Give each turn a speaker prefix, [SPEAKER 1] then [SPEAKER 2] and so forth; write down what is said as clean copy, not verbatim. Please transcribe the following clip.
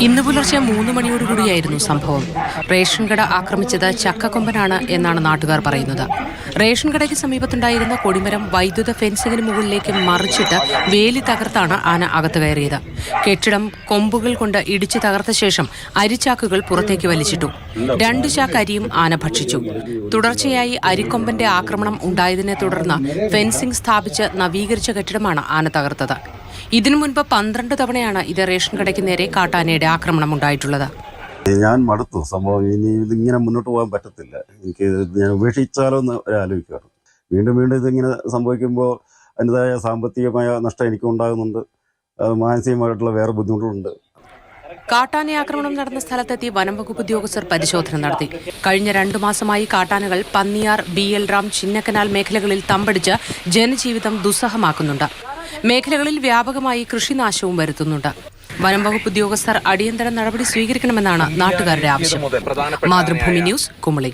[SPEAKER 1] ഇന്ന് പുലർച്ചെ 3 മണിയോടുകൂടിയായിരുന്നു സംഭവം. റേഷൻ കട ആക്രമിച്ചത് ചക്കക്കൊമ്പനാണ് എന്നാണ് നാട്ടുകാർ പറയുന്നത്. റേഷൻ കടയ്ക്ക് സമീപത്തുണ്ടായിരുന്ന കൊടിമരം വൈദ്യുത ഫെൻസിംഗിന് മുകളിലേക്ക് മറിച്ചിട്ട് വേലി തകർത്താണ് ആന അകത്ത് കയറിയത്. കെട്ടിടം കൊമ്പുകൾ കൊണ്ട് ഇടിച്ചു തകർത്ത ശേഷം അരിച്ചാക്കുകൾ പുറത്തേക്ക് വലിച്ചിട്ടു. 2 ചാക്ക് അരിയും ആന ഭക്ഷിച്ചു. തുടർച്ചയായി അരിക്കൊമ്പന്റെ ആക്രമണം ഉണ്ടായതിനെ തുടർന്ന് ഫെൻസിംഗ് സ്ഥാപിച്ച് നവീകരിച്ച കെട്ടിടമാണ് ആന തകർത്തത്. ഇതിനു മുൻപ് 12 തവണയാണ് ഇത് റേഷൻ കടയ്ക്ക് നേരെ കാട്ടാനയുടെ ആക്രമണം ഉണ്ടായിട്ടുള്ളത്.
[SPEAKER 2] ഞാൻ മടുത്തു സംഭവം. ഇനി ഇതിങ്ങനെ മുന്നോട്ട് പോകാൻ പറ്റത്തില്ല. എനിക്ക് ഞാൻ ഉപേക്ഷിച്ചാലോ എന്ന് ആലോചിക്കാറ്. വീണ്ടും ഇതിങ്ങനെ സംഭവിക്കുമ്പോൾ അതിൻ്റെതായ സാമ്പത്തികമായ നഷ്ടം എനിക്കും ഉണ്ടാകുന്നുണ്ട്. മാനസികമായിട്ടുള്ള വേറെ ബുദ്ധിമുട്ടുകളുണ്ട്.
[SPEAKER 1] കാട്ടാന ആക്രമണം നടന്ന സ്ഥലത്തെത്തി വനംവകുപ്പ് ഉദ്യോഗസ്ഥർ പരിശോധന നടത്തി. കഴിഞ്ഞ 2 മാസമായി കാട്ടാനകൾ പന്നിയാർ, BL റാം, ചിന്നക്കനാൽ മേഖലകളിൽ തമ്പടിച്ച് ജനജീവിതം ദുസ്സഹമാക്കുന്നുണ്ട്. മേഖലകളിൽ വ്യാപകമായി കൃഷിനാശവും വരുത്തുന്നുണ്ട്. വനംവകുപ്പ് ഉദ്യോഗസ്ഥർ അടിയന്തര നടപടി സ്വീകരിക്കണമെന്നാണ് നാട്ടുകാരുടെ ആവശ്യം. മാതൃഭൂമി ന്യൂസ്, കുമളി.